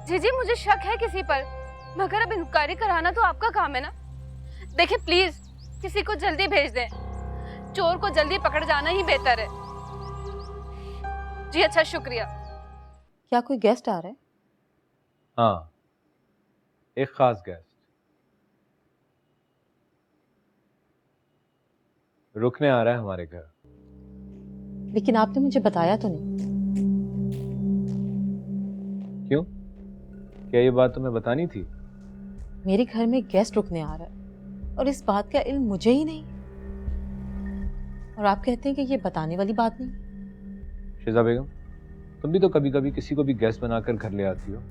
जीजी मुझे शक है किसी पर, मगर अब इंक्वायरी कराना तो आपका काम है ना। देखिए प्लीज किसी को जल्दी भेज दें, चोर को जल्दी पकड़ जाना ही बेहतर है। जी अच्छा, शुक्रिया। क्या कोई गेस्ट आ रहा है? हाँ, एक खास गेस्ट रुकने आ रहा है हमारे घर। लेकिन आपने मुझे बताया तो नहीं। क्यों, क्या ये बात तुम्हें बतानी थी? मेरे घर में गेस्ट रुकने आ रहा है और इस बात का इल्म मुझे ही नहीं, और आप कहते हैं कि ये बताने वाली बात नहीं। शिजा बेगम, तुम भी तो कभी कभी किसी को भी गेस्ट बनाकर घर ले आती हो।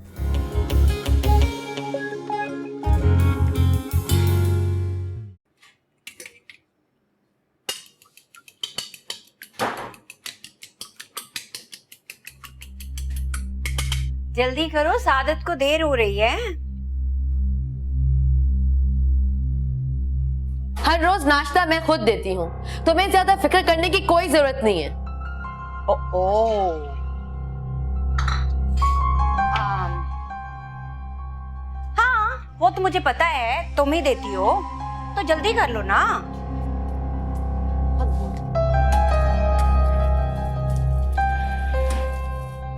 जल्दी करो, सादत को देर हो रही है। हर रोज नाश्ता मैं खुद देती हूँ, तुम्हें ज्यादा फिक्र करने की कोई जरूरत नहीं है। हाँ वो तो मुझे पता है, तुम ही देती हो, तो जल्दी कर लो ना।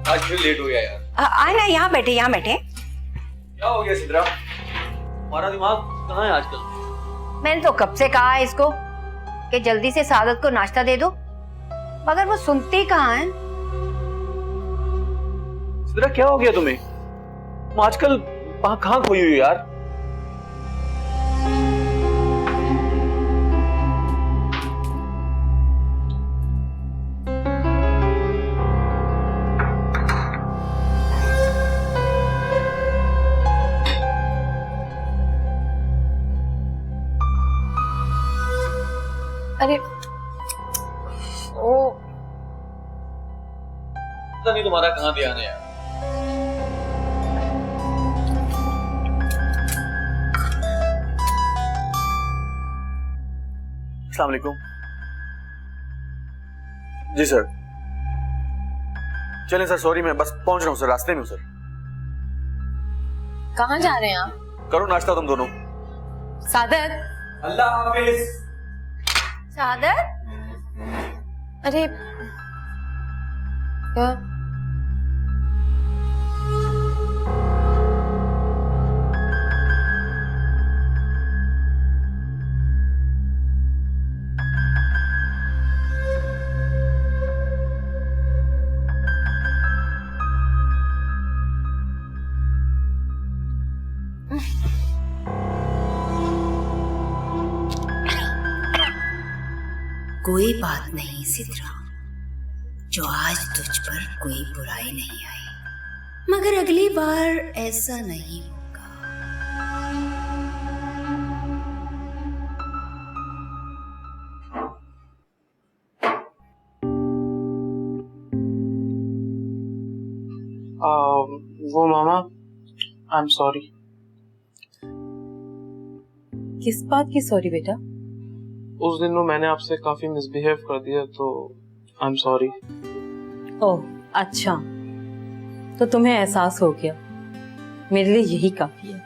आज फिर लेट हो गया यार। आए ना, यहाँ बैठे यहाँ बैठे। क्या हो गया सिद्रा, हमारा दिमाग कहाँ है आजकल? मैंने तो कब से कहा है इसको कि जल्दी से सादत को नाश्ता दे दो, मगर वो सुनती कहाँ है। सिद्रा क्या हो गया तुम्हें? तुम आजकल कहाँ खोई हुई हो यार? अरे ओ, पता नहीं तुम्हारा कहाँ ध्यान है यार। अस्सलाम वालेकुम। जी सर। चलें सर, सॉरी मैं बस पहुंच रहा हूँ सर, रास्ते में हूँ सर। कहाँ जा रहे हैं आप? करो नाश्ता तुम दोनों। सादत, अल्लाह हाफिज। सादत, अरे क्या? कोई बात नहीं सिद्रा, जो आज तुझ पर कोई बुराई नहीं आई, मगर अगली बार ऐसा नहीं होगा। वो मामा, आई एम सॉरी। किस बात की सॉरी बेटा? उस दिन वो मैंने आपसे काफी मिसबिहेव कर दिया, तो आई एम सॉरी। ओह अच्छा, तो तुम्हें एहसास हो गया। मेरे लिए यही काफी है।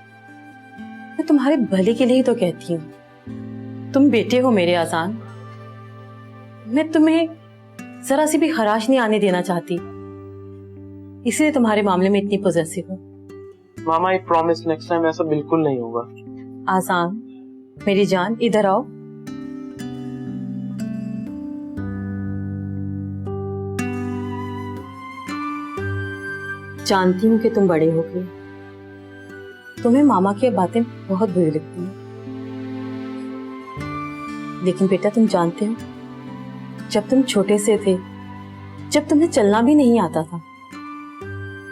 मैं तुम्हारे भले के लिए ही तो कहती हूँ। तुम बेटे हो मेरे आसान, मैं तुम्हें जरा सी भी खराश नहीं आने देना चाहती, इसलिए तुम्हारे मामले में इतनी पॉजिटिव हूँ। मामा आई प्रॉमिस नेक्स्ट टाइम ऐसा बिल्कुल नहीं होगा। आसान मेरी जान, इधर आओ। जानती हूँ कि तुम बड़े हो गए, तुम्हें मामा की बातें बहुत बुरी लगती हैं, लेकिन बेटा तुम जानते हो, जब तुम छोटे से थे, जब तुम्हें चलना भी नहीं आता था,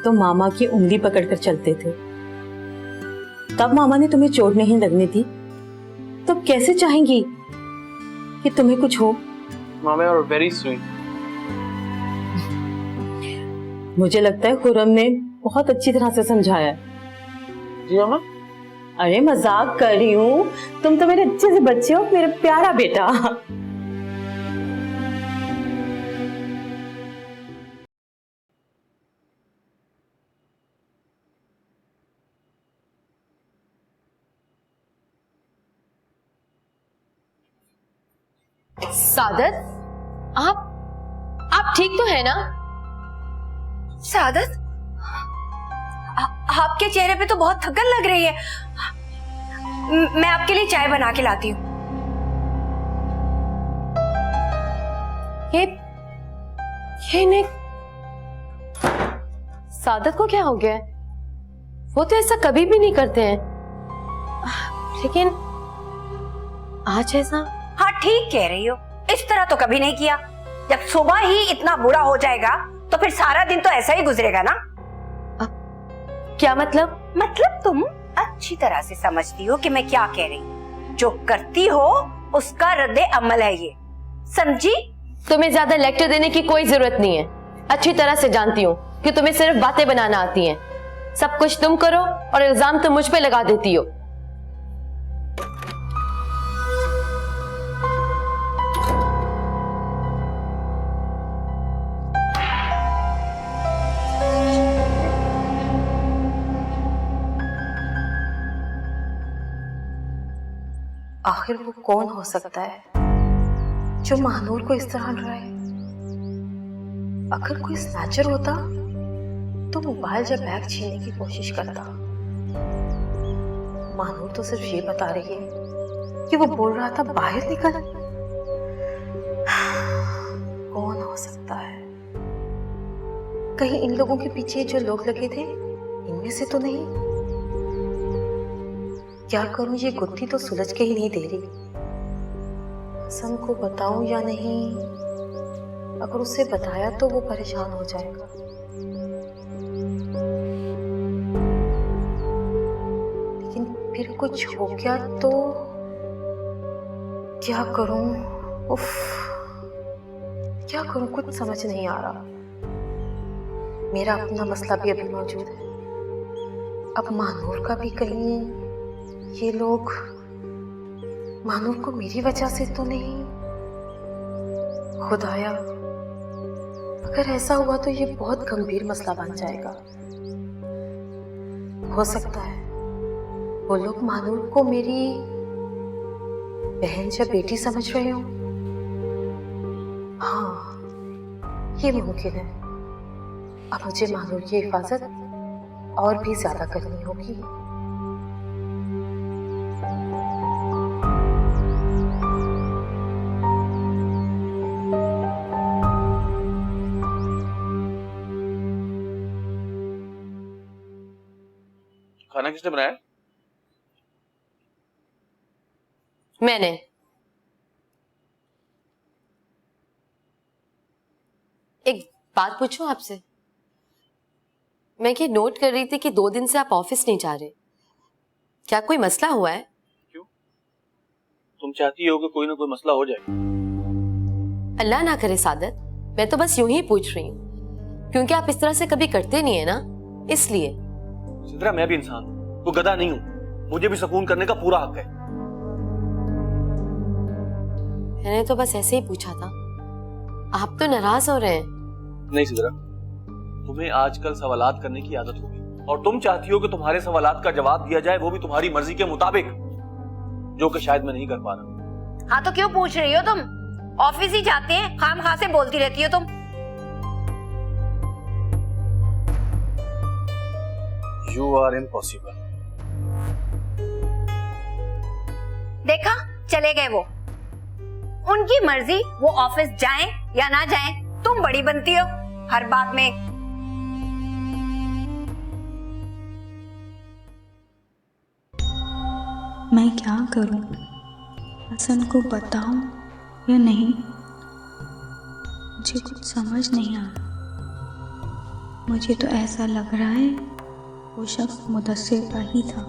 तो मामा की उंगली पकड़कर चलते थे। तब मामा ने तुम्हें चोट नहीं लगने दी, तो कैसे चाहेंगी कि तुम्हें कुछ हो? मामा यू आर वेरी स्वीट। मुझे लगता है खुरम ने बहुत अच्छी तरह से समझाया। जी मामा। अरे मजाक कर रही हूँ, तुम तो मेरे अच्छे से बच्चे हो, मेरा प्यारा बेटा। सादत, आप ठीक तो है ना? सादत, आपके चेहरे पे तो बहुत थकन लग रही है। मैं आपके लिए चाय बना के लाती हूँ। ये नहीं, सादत को क्या हो गया है? वो तो ऐसा कभी भी नहीं करते हैं, लेकिन आज ऐसा। हाँ ठीक कह रही हो, इस तरह तो कभी नहीं किया। जब सुबह ही इतना बुरा हो जाएगा तो फिर सारा दिन तो ऐसा ही गुजरेगा ना। क्या मतलब? मतलब तुम अच्छी तरह से समझती हो कि मैं क्या कह रही हूँ। जो करती हो उसका रद्दे अमल है ये, समझी? तुम्हें ज्यादा लेक्चर देने की कोई जरूरत नहीं है। अच्छी तरह से जानती हूँ कि तुम्हें सिर्फ बातें बनाना आती हैं। सब कुछ तुम करो और इल्जाम तुम मुझ पे लगा देती हो। आखिर वो कौन हो सकता है जो महानूर को इस तरह डराए? अगर कोई स्नैचर होता तो मोबाइल जब बैग छीनने की कोशिश करता। महानूर तो सिर्फ ये बता रही है कि वो बोल रहा था बाहर निकल। कौन हो सकता है? कहीं इन लोगों के पीछे जो लोग लगे थे इनमें से तो नहीं? क्या करूं, ये गुत्थी तो सुलझ के ही नहीं दे रही। हसन को बताऊं या नहीं? अगर उसे बताया तो वो परेशान हो जाएगा। लेकिन फिर कुछ हो गया तो क्या करूं? उफ, क्या करूं, कुछ समझ नहीं आ रहा। मेरा अपना मसला भी अभी मौजूद है। अब महानूर का भी कहीं ये लोग महानूर को मेरी वजह से तो नहीं? खुदाया, अगर ऐसा हुआ तो ये बहुत गंभीर मसला बन जाएगा। हो सकता है वो लोग महानूर को मेरी बहन या बेटी समझ रहे हो। हाँ, ये मुमकिन है। अब मुझे महानूर की हिफाजत और भी ज्यादा करनी होगी। खाना किसने बनाया? मैंने। एक बात पूछूं आपसे? मैं ये नोट कर रही थी कि 2 दिन से आप ऑफिस नहीं जा रहे। क्या कोई मसला हुआ है? क्यों? तुम चाहती हो कि कोई ना कोई मसला हो जाए? अल्लाह ना करे सादत, मैं तो बस यूं ही पूछ रही हूँ, क्योंकि आप इस तरह से कभी करते नहीं है ना, इसलिए। सिद्रा, मैं भी इंसान हूँ, वो गधा नहीं हूँ। मुझे भी सुकून करने का पूरा हक है। मैंने तो बस ऐसे ही पूछा था। आप तो नाराज हो रहे हैं। नहीं सिद्रा, तुम्हें आजकल सवालात करने की आदत होगी और तुम चाहती हो कि तुम्हारे सवालात का जवाब दिया जाए, वो भी तुम्हारी मर्जी के मुताबिक, जो कि शायद मैं नहीं कर पा रहा। हाँ तो क्यों पूछ रही हो तुम? ऑफिस ही जाते हैं, खामखा से बोलती रहती हो तुम। You are impossible. देखा, चले गए वो। उनकी मर्जी, वो ऑफिस जाएं या ना जाएं। तुम बड़ी बनती हो हर बात में। मैं क्या करूं? हसन को बताऊं या नहीं? मुझे कुछ समझ नहीं आ रहा। मुझे तो ऐसा लग रहा है वो शख्स मुदस्सिर का ही था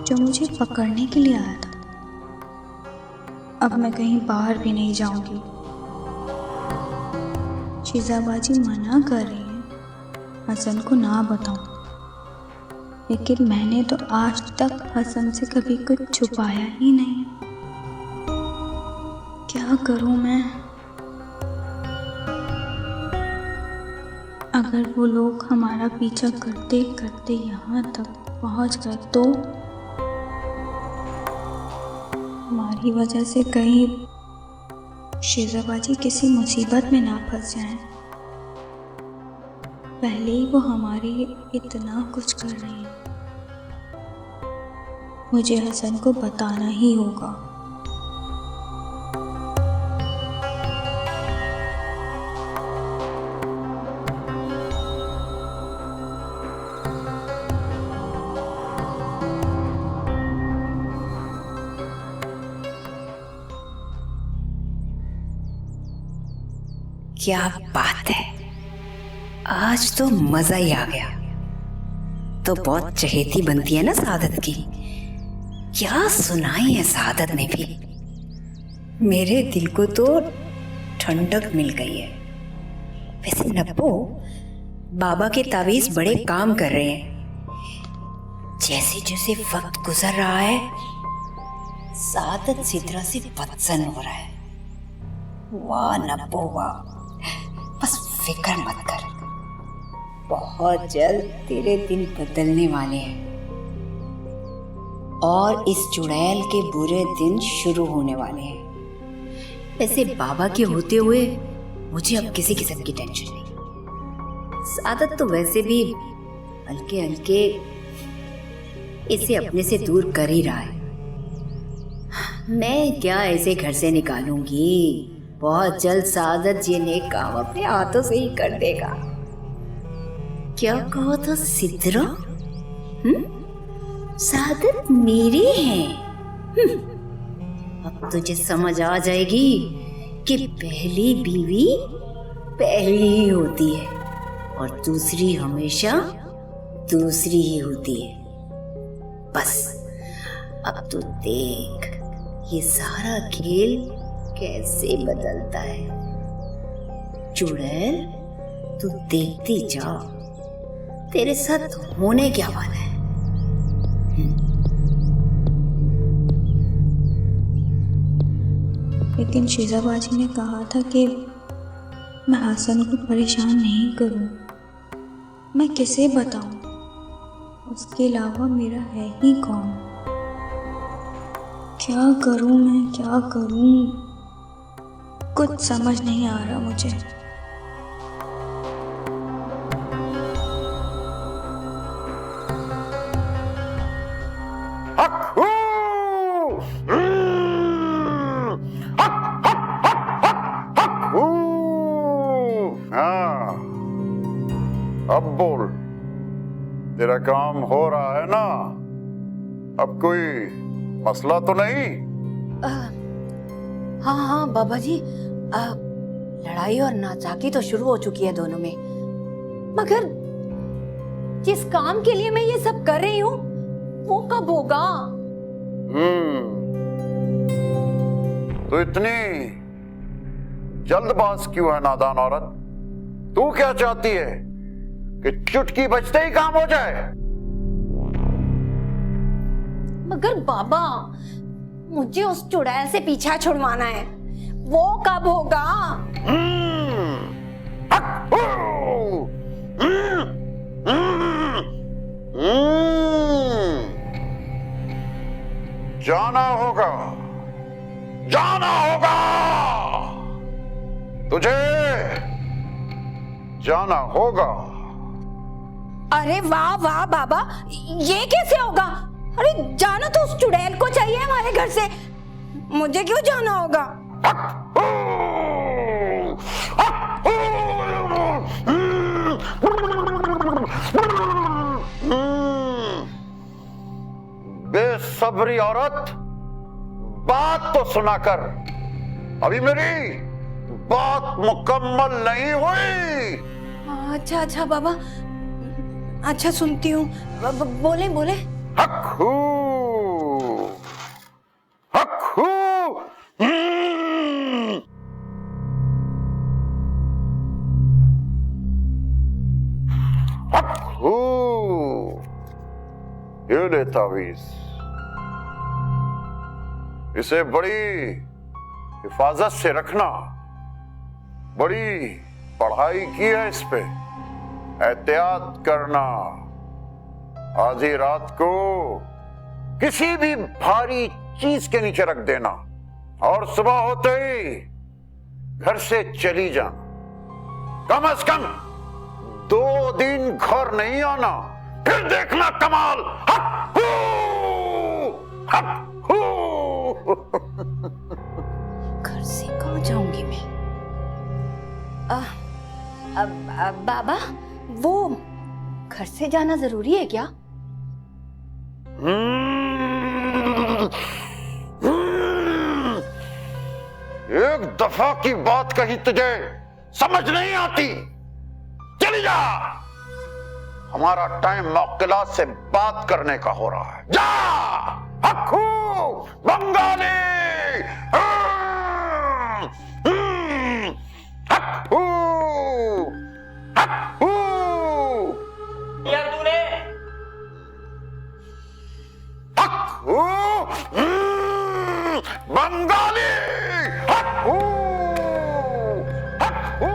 जो मुझे पकड़ने के लिए आया था। अब मैं कहीं बाहर भी नहीं जाऊंगी। शीज़ाबाजी मना कर रही है हसन को ना बताऊं, लेकिन मैंने तो आज तक हसन से कभी कुछ छुपाया ही नहीं। क्या करूं मैं? अगर वो लोग हमारा पीछा करते करते यहाँ तक पहुँच गए तो हमारी वजह से कहीं शेजाबाजी किसी मुसीबत में ना फंस जाएं। पहले ही वो हमारे लिए इतना कुछ कर रही है, मुझे हसन को बताना ही होगा। क्या बात है, आज तो मजा ही आ गया। तो बहुत चहेती बनती है ना सादत की। क्या सुनाई है सादत ने भी, मेरे दिल को तो ठंडक मिल गई है। वैसे नब्बो, बाबा के तावीज बड़े काम कर रहे हैं। जैसे जैसे वक्त गुजर रहा है, सादत सिद्रा से पत्सन हो रहा है। वाह नब्बो वाह, बस फिक्र मत कर, बहुत जल्द तेरे दिन बदलने वाले हैं और इस चुड़ैल के बुरे दिन शुरू होने वाले हैं। वैसे बाबा के होते हुए मुझे अब किसी किस्म की टेंशन नहीं। सादत तो वैसे भी हल्के हल्के इसे अपने से दूर कर ही रहा है। मैं क्या ऐसे घर से निकालूंगी, बहुत जल्द सादत ये नेक काम अपने हाथों से ही कर देगा। क्या कहा था सिद्रा? सादत मेरे हैं। अब तुझे समझ आ जाएगी कि पहली बीवी पहली ही होती है और दूसरी हमेशा दूसरी ही होती है। बस अब तो देख ये सारा खेल कैसे बदलता है। चुड़ैल, तू देखती जा तेरे साथ होने क्या वाला है। लेकिन शेजाबाजी ने कहा था कि मैं हसन को परेशान नहीं करूं। मैं किसे बताऊं, उसके अलावा मेरा है ही कौन। क्या करूं मैं, क्या करूं, कुछ समझ नहीं आ रहा मुझे। हाँ, अब बोल, तेरा काम हो रहा है ना? अब कोई मसला तो नहीं? हाँ हाँ बाबा जी, लड़ाई और नाचाकी तो शुरू हो चुकी है दोनों में, मगर जिस काम के लिए मैं ये सब कर रही हूँ वो कब होगा? तो इतनी जल्दबाज क्यों है नादान औरत? तू क्या चाहती है कि चुटकी बजते ही काम हो जाए? मगर बाबा, मुझे उस चुड़ैल से पीछा छुड़वाना है, वो कब होगा? जाना होगा, जाना होगा, तुझे जाना होगा। अरे वाह वाह बाबा, ये कैसे होगा? अरे जाना तो उस चुड़ैल को चाहिए हमारे घर से, मुझे क्यों जाना होगा? बेसब्री औरत, बात तो सुना कर, अभी मेरी बात मुकम्मल नहीं हुई। अच्छा अच्छा बाबा, अच्छा सुनती हूँ, बोले बोले। हक्खू, हक्खू, हक्खू, ये ले तावीज, इसे बड़ी हिफाजत से रखना। बड़ी पढ़ाई की है इस पे, एहतियात करना। आधी रात को किसी भी भारी चीज के नीचे रख देना और सुबह होते ही घर से चली जाना, कम से कम 2 दिन घर नहीं आना, फिर देखना कमाल। हक हू, हक हू। घर से कहाँ जाऊंगी मैं? बाबा, वो घर से जाना जरूरी है क्या? एक दफा की बात कही तुझे समझ नहीं आती? चली जा, हमारा टाइम मौकिलात से बात करने का हो रहा है। जा हक्कू बंगाली। हक्कू हक्कू। यार तूने हक्कू बंगाली। हक्कू हक्कू।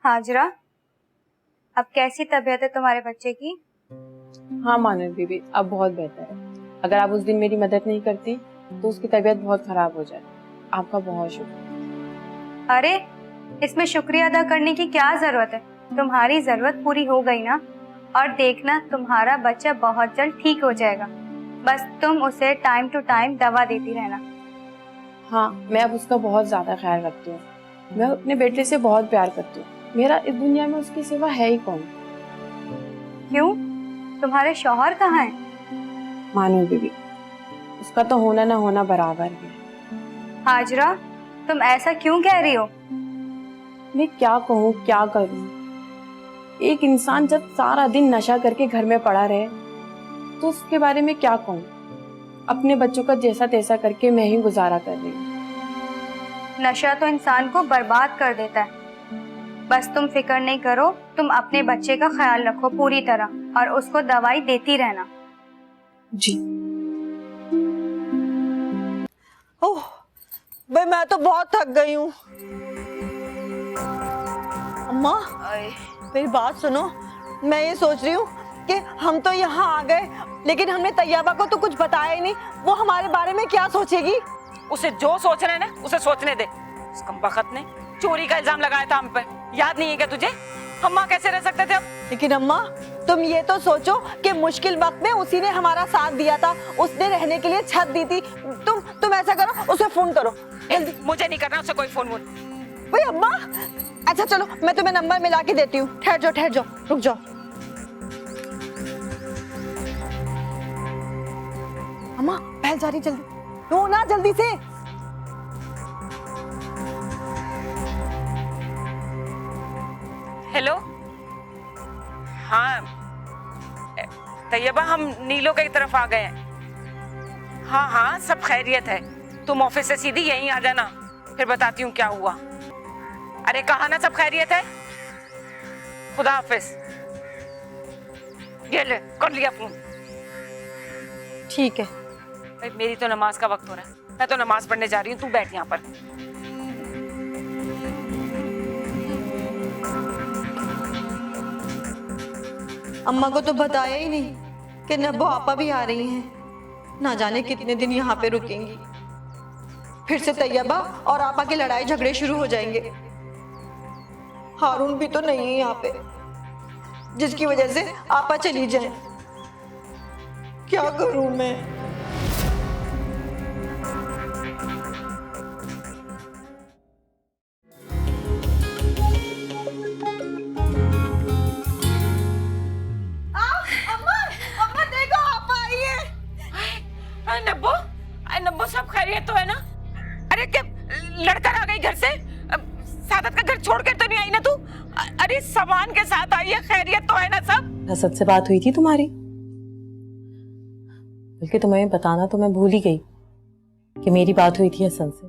हाजरा, अब कैसी तबीयत है तुम्हारे बच्चे की? हाँ मानव बीबी, अब बहुत बेहतर है। अगर आप उस दिन मेरी मदद नहीं करती तो उसकी तबीयत बहुत खराब हो जाए। आपका बहुत शुक्रिया। अरे, इसमें शुक्रिया अदा करने की क्या जरूरत है? तुम्हारी जरूरत पूरी हो गई ना, और देखना तुम्हारा बच्चा बहुत जल्द ठीक हो जाएगा। बस तुम उसे टाइम टू टाइम दवा देती रहना। हाँ, मैं अब उसका बहुत ज्यादा ख्याल रखती हूँ। मैं अपने बेटे से बहुत प्यार करती हूँ। मेरा इस दुनिया में उसके सिवा है ही कौन? क्यों, तुम्हारे शौहर कहाँ हैं? मानो बीबी, उसका तो होना ना होना बराबर है। हाजरा, तुम ऐसा क्यों कह रही हो? मैं क्या कहूँ, क्या करूँ? एक इंसान जब सारा दिन नशा करके घर में पड़ा रहे तो उसके बारे में क्या कहूँ? अपने बच्चों का जैसा तैसा करके मैं ही गुजारा कर रही हूँ। नशा तो इंसान को बर्बाद कर देता है। बस तुम फिक्र नहीं करो, तुम अपने बच्चे का ख्याल रखो पूरी तरह और उसको दवाई देती रहना। जी। ओह, भाई मैं तो बहुत थक गई हूँ। अम्मा, मेरी बात सुनो। मैं ये सोच रही हूँ कि हम तो यहाँ आ गए, लेकिन हमने तैयबा को तो कुछ बताया ही नहीं। वो हमारे बारे में क्या सोचेगी? उसे जो सोचना है ना, उसे सोचने दे। उस कमबख्त ने चोरी का इल्जाम लगाया था हम पे, याद नहीं है क्या तुझे? हम वहाँ कैसे रह सकते थे अब? लेकिन अम्मा, तुम ये तो सोचो कि मुश्किल वक्त में उसी ने हमारा साथ दिया था, उसने रहने के लिए छत दी थी। तुम ऐसा करो, उसे फोन करो जल्दी। मुझे नहीं करना उसे कोई फोन वोन। भाई अम्मा, अच्छा चलो, मैं तुम्हें नंबर मिला के देती हूँ। ठहर जाओ, रुक जाओ। अम्मा, पहल जा रही, जल्दी दो ना, जल्दी से। हेलो, हाँ तैयबा, हम नीलो की तरफ आ गए हैं। हाँ हाँ, सब खैरियत है। तुम ऑफिस से सीधी यहीं आ जाना, फिर बताती हूँ क्या हुआ। अरे कहा ना सब खैरियत है। खुदा हाफिज। ये ले, कर लिया फोन। ठीक है। भाई मेरी तो नमाज का वक्त हो रहा है, मैं तो नमाज पढ़ने जा रही हूँ। तू बैठ यहाँ पर। अम्मा को तो बताया ही नहीं कि नब्बो आपा भी आ रही हैं। ना जाने कितने दिन यहाँ पे रुकेंगी। फिर से तैयबा और आपा की लड़ाई झगड़े शुरू हो जाएंगे। हारून भी तो नहीं है यहाँ पे, जिसकी वजह से आपा चली जाए। क्या करूं मैं? अम्मा देखो, आपा आई है। नब्बो, नब्बो, सब खैरियत तो है ना? अरे क्या लड़कर आ गई घर से? सादत का घर छोड़ कर तो नहीं आई ना तू? अरे सामान के साथ आई है, खैरियत तो है ना सब? हसद से बात हुई थी तुम्हारी? बल्कि तुम्हें बताना तो मैं भूल ही गई कि मेरी बात हुई थी हसन से।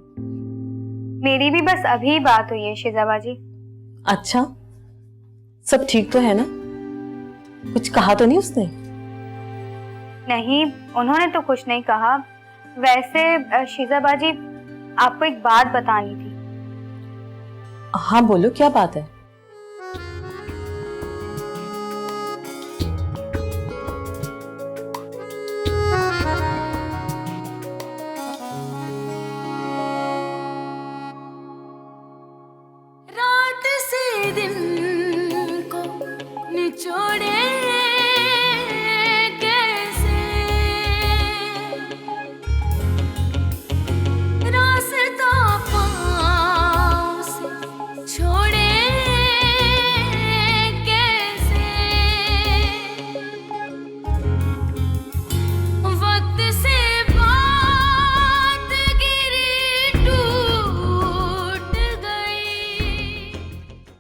मेरी भी बस अभी बात हुई है शिजाबा जी। अच्छा, सब ठीक तो है ना? कुछ कहा तो नहीं उसने? नहीं, उन्होंने तो कुछ नहीं कहा। वैसे शीजा बाजी, आपको एक बात बतानी थी। हाँ बोलो, क्या बात है? रात से दिन को निचोड़